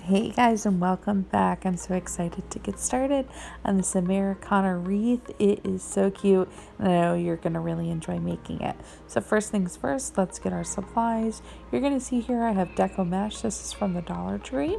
Hey guys, and welcome back. I'm so excited to get started on this Americana wreath. It is so cute, and I know you're going to really enjoy making it. So first things first, let's get our supplies. You're going to see here I have Deco mesh. This is from the Dollar Tree.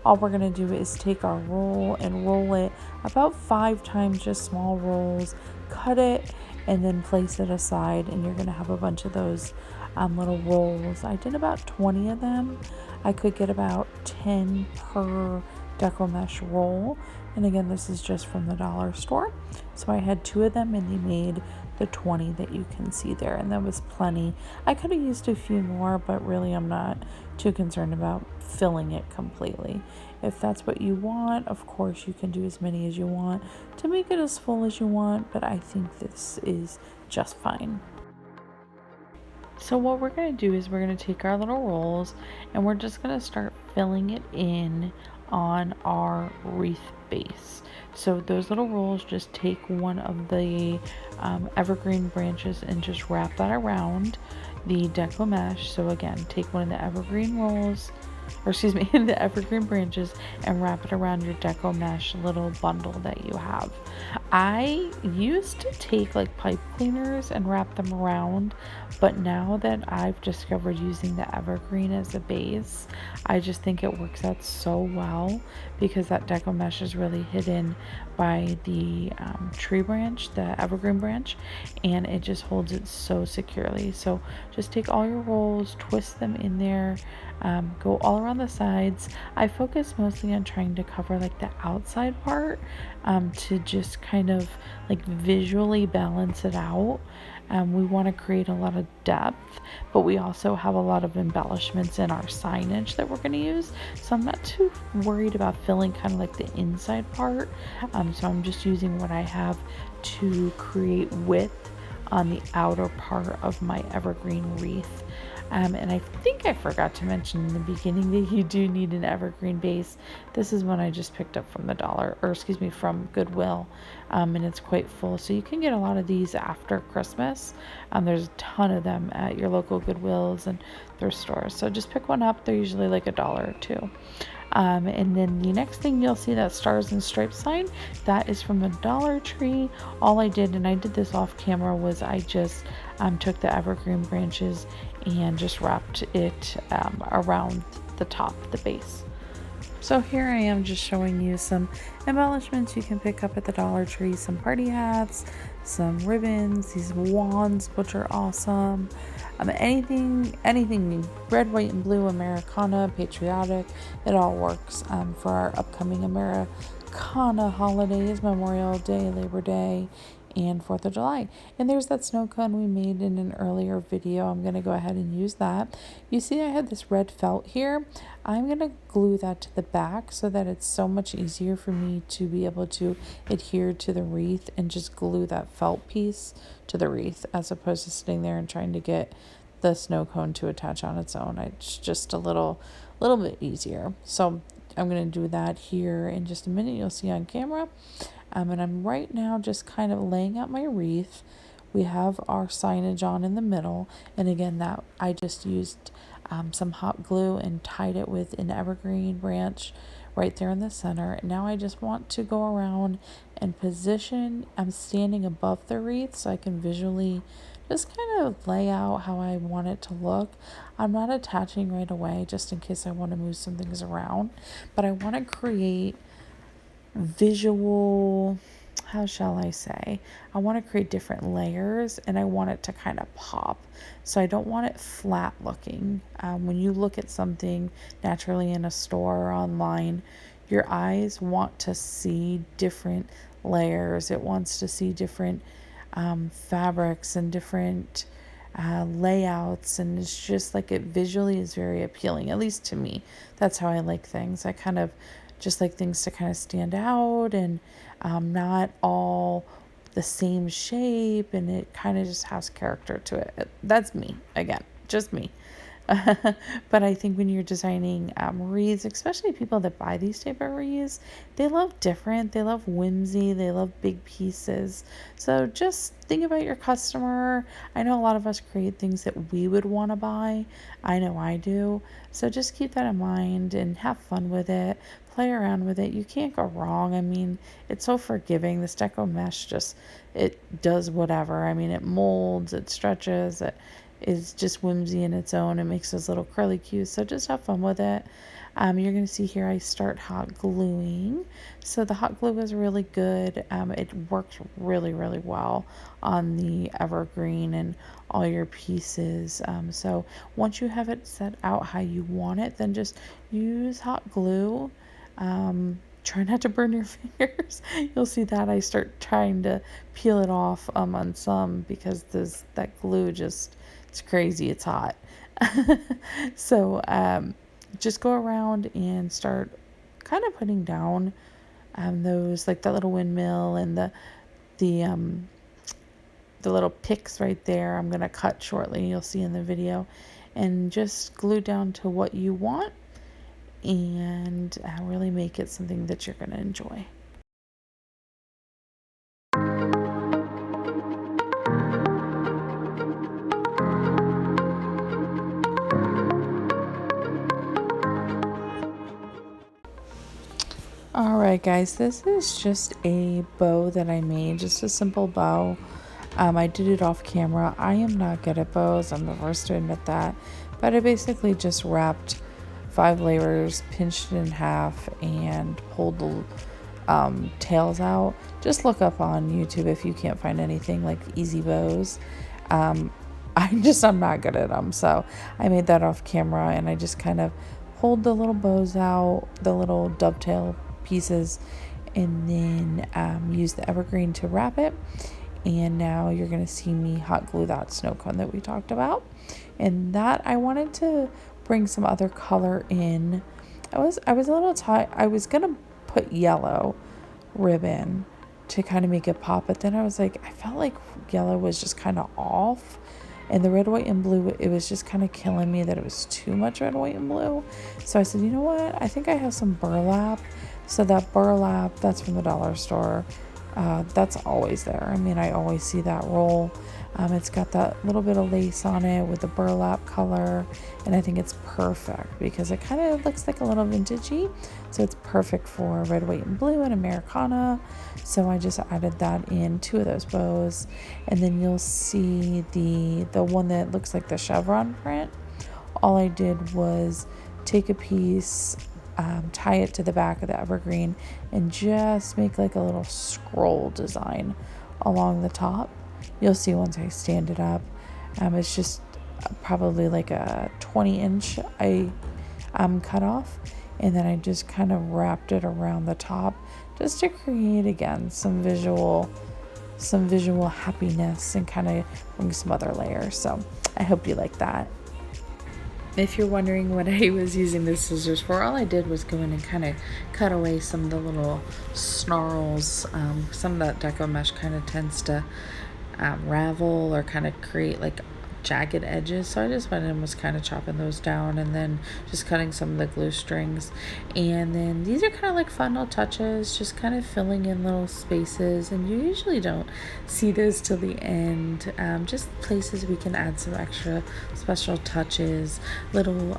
All we're going to do is take our roll and roll it about 5 times, just small rolls, cut it, and then place it aside, and you're going to have a bunch of those little rolls. I did about 20 of them. I could get about 10 per Deco mesh roll. And again, this is just from the dollar store. So I had 2 of them and they made the 20 that you can see there. And that was plenty. I could have used a few more, but really I'm not too concerned about filling it completely. If that's what you want, of course you can do as many as you want to make it as full as you want, but I think this is just fine. So what we're going to do is we're going to take our little rolls and we're just going to start filling it in on our wreath base. So those little rolls, just take one of the evergreen branches and just wrap that around the Deco mesh. So again, take one of the evergreen rolls, or excuse me, the evergreen branches, and wrap it around your Deco mesh little bundle that you have. I used to take like pipe cleaners and wrap them around, but now that I've discovered using the evergreen as a base, I just think it works out so well because that Deco mesh is really hidden by the tree branch, the evergreen branch, and it just holds it so securely. So just take all your rolls, twist them in there, go all around the sides. I focus mostly on trying to cover like the outside part to just kind of like visually balance it out. We want to create a lot of depth, but we also have a lot of embellishments in our signage that we're going to use. So I'm not too worried about filling kind of like the inside part. So I'm just using what I have to create width on the outer part of my evergreen wreath. And I think I forgot to mention in the beginning that you do need an evergreen base. This is one I just picked up from the from Goodwill, and it's quite full. So you can get a lot of these after Christmas. There's a ton of them at your local Goodwills and thrift stores. So just pick one up. They're usually like $1 or $2. And then the next thing you'll see, that stars and stripes sign, that is from the Dollar Tree. All I did, and I did this off camera, was I just took the evergreen branches and just wrapped it around the top, the base. So here I am just showing you some embellishments you can pick up at the Dollar Tree, some party hats, some ribbons, these wands, which are awesome. Anything red, white, and blue, Americana, patriotic, it all works for our upcoming Americana holidays, Memorial Day, Labor Day, and 4th of July. And there's that snow cone we made in an earlier video. I'm going to go ahead and use that. You see I had this red felt here. I'm going to glue that to the back so that it's so much easier for me to be able to adhere to the wreath and just glue that felt piece to the wreath as opposed to sitting there and trying to get the snow cone to attach on its own. It's just a little bit easier. So I'm going to do that here in just a minute. You'll see on camera. And I'm right now just kind of laying out my wreath. We have our signage on in the middle. And again, that I just used some hot glue and tied it with an evergreen branch right there in the center. Now I just want to go around and position. I'm standing above the wreath so I can visually just kind of lay out how I want it to look. I'm not attaching right away just in case I want to move some things around, but I want to create visual, how shall I say? I want to create different layers and I want it to kind of pop. So I don't want it flat looking. When you look at something naturally in a store or online, your eyes want to see different layers. It wants to see different fabrics and different layouts, and it's just like it visually is very appealing, at least to me. That's how I like things. I kind of just like things to kind of stand out and not all the same shape, and it kind of just has character to it. That's me, again, just me. But I think when you're designing wreaths, especially people that buy these type of wreaths, they love different, they love whimsy, they love big pieces. So just think about your customer. I know a lot of us create things that we would want to buy. I know I do. So just keep that in mind and have fun with it. Play around with it. You can't go wrong. I mean, it's so forgiving. This Deco mesh just, it does whatever. I mean, it molds, it stretches, it is just whimsy in its own. It makes those little curly cues. So just have fun with it. You're going to see here I start hot gluing. So the hot glue is really good. It works really, really well on the evergreen and all your pieces. So once you have it set out how you want it, then just use hot glue. Try not to burn your fingers. You'll see that I start trying to peel it off on some because that glue just, it's crazy. It's hot. So just go around and start kind of putting down those, like that little windmill and the um, the little picks right there. I'm gonna cut shortly. You'll see in the video, and just glue down to what you want and really make it something that you're gonna enjoy. All right, guys, this is just a bow that I made, just a simple bow. I did it off camera. I am not good at bows. I'm the first to admit that. But I basically just wrapped 5 layers, pinched it in half, and pulled the tails out. Just look up on YouTube if you can't find anything like easy bows. I'm not good at them. So I made that off camera, and I just kind of pulled the little bows out, the little dovetail pieces, and then use the evergreen to wrap it. And now you're going to see me hot glue that snow cone that we talked about. And that I wanted to bring some other color in. I was a little tight. I was going to put yellow ribbon to kind of make it pop, but then I was like, I felt like yellow was just kind of off. And the red, white, and blue, it was just kind of killing me that it was too much red, white, and blue. So I said, you know what? I think I have some burlap. So that burlap, that's from the dollar store. That's always there. I mean, I always see that roll. It's got that little bit of lace on it with the burlap color, and I think it's perfect because it kind of looks like a little vintagey. So it's perfect for red, white, and blue and Americana. So I just added that in 2 of those bows, and then you'll see the one that looks like the chevron print. All I did was take a piece, tie it to the back of the evergreen, and just make like a little scroll design along the top. You'll see once I stand it up. It's just probably like a 20-inch I cut off, and then I just kind of wrapped it around the top just to create again some visual happiness and kind of bring some other layers. So I hope you like that. If you're wondering what I was using the scissors for, all I did was go in and kind of cut away some of the little snarls. Some of that Deco mesh kind of tends to ravel or kind of create like jagged edges, so I just went in and was kind of chopping those down and then just cutting some of the glue strings. And then these are kind of like fun little touches, just kind of filling in little spaces, and you usually don't see those till the end. Just places we can add some extra special touches, little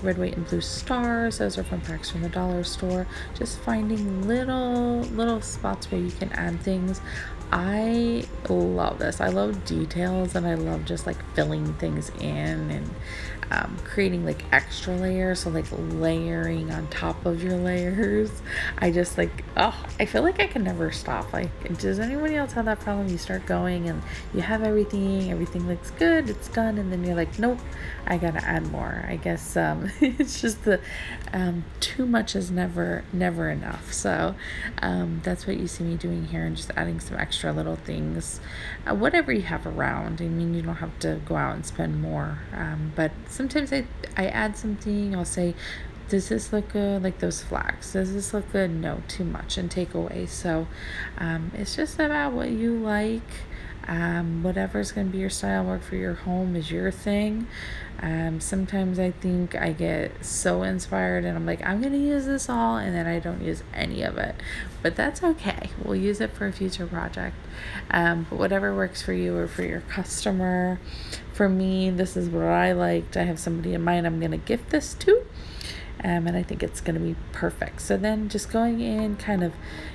red, white, and blue stars. Those are from packs from the dollar store. Just finding little spots where you can add things. I love this. I love details, and I love just like filling things in and creating like extra layers, so like layering on top of your layers. I just like, I feel like I can never stop. Like, does anybody else have that problem? You start going and you have everything looks good, it's done, and then you're like, nope, I gotta add more. I guess it's just the too much is never enough. So that's what you see me doing here, and just adding some extra little things, whatever you have around. I mean, you don't have to go out and spend more, but sometimes I add something. I'll say, does this look good? Like those flags, does this look good? No, too much, and take away. So it's just about what you like. Whatever's going to be your style, work for your home is your thing. Sometimes I think I get so inspired and I'm like, I'm going to use this all, and then I don't use any of it. But that's okay. We'll use it for a future project. But whatever works for you or for your customer. For me, this is what I liked. I have somebody in mind I'm going to gift this to. And I think it's going to be perfect. So then just going in, kind of,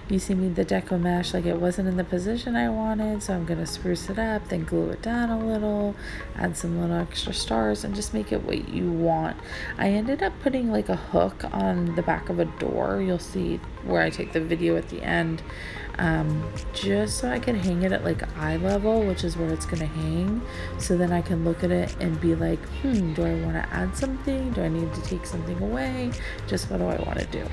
you see me, the Deco mesh, like it wasn't in the position I wanted, so I'm going to spruce it up, then glue it down a little, add some little extra stars, and just make it what you want. I ended up putting like a hook on the back of a door. You'll see where I take the video at the end, just so I can hang it at like eye level, which is where it's going to hang. So then I can look at it and be like, do I want to add something? Do I need to take something away? Just what do I want to do?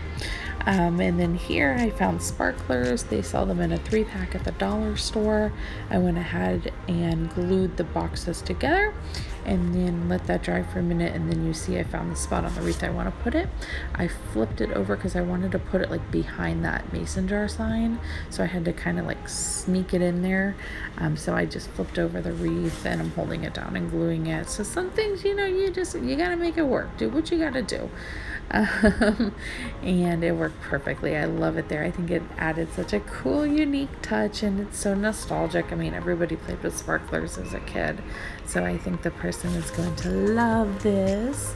And then here I found sparklers. They sell them in a 3-pack at the dollar store. I went ahead and glued the boxes together and then let that dry for a minute, and then you see I found the spot on the wreath I want to put it. I flipped it over because I wanted to put it like behind that mason jar sign, so I had to kind of like sneak it in there. So I just flipped over the wreath and I'm holding it down and gluing it. So some things, you gotta make it work. Do what you gotta do. And it worked perfectly. I love it there. I think it added such a cool, unique touch, and it's so nostalgic. I mean, everybody played with sparklers as a kid, so I think the person is going to love this.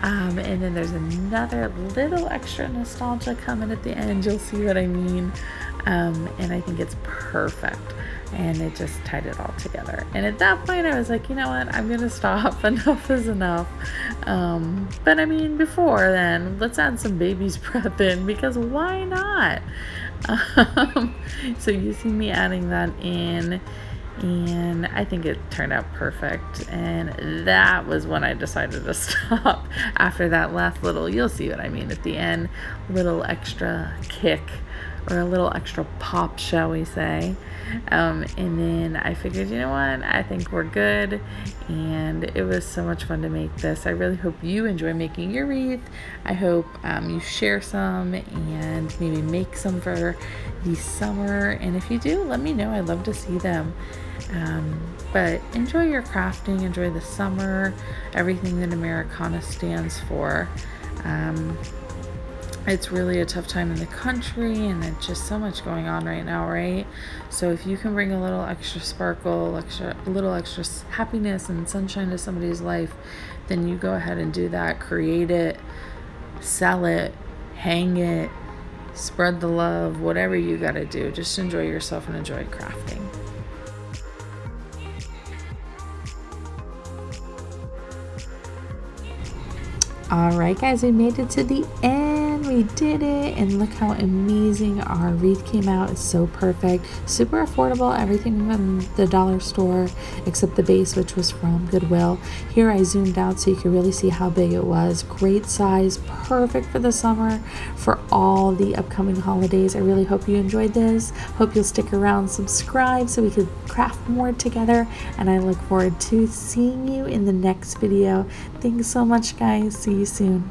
And then there's another little extra nostalgia coming at the end. You'll see what I mean. And I think it's perfect. And it just tied it all together. And at that point, I was like, you know what? I'm going to stop. Enough is enough. But I mean, before then, let's add some baby's breath in, because why not? So you see me adding that in, and I think it turned out perfect. And that was when I decided to stop. After that last little, you'll see what I mean at the end, little extra kick, or a little extra pop, shall we say. And then I figured, you know what, I think we're good. And it was so much fun to make this. I really hope you enjoy making your wreath. I hope you share some and maybe make some for the summer. And if you do, let me know. I'd love to see them. But enjoy your crafting, enjoy the summer, everything that Americana stands for. It's really a tough time in the country, and it's just so much going on right now, right? So if you can bring a little extra sparkle, a little extra happiness and sunshine to somebody's life, then you go ahead and do that. Create it, sell it, hang it, spread the love, whatever you got to do. Just enjoy yourself and enjoy crafting. All right, guys, we made it to the end. We did it, and look how amazing our wreath came out. It's so perfect, super affordable, everything from the dollar store except the base, which was from Goodwill. Here I zoomed out so you could really see how big it was. Great size, perfect for the summer, for all the upcoming holidays. I really hope you enjoyed this. Hope you'll stick around, subscribe so we could craft more together, and I look forward to seeing you in the next video. Thanks so much, guys. See you soon.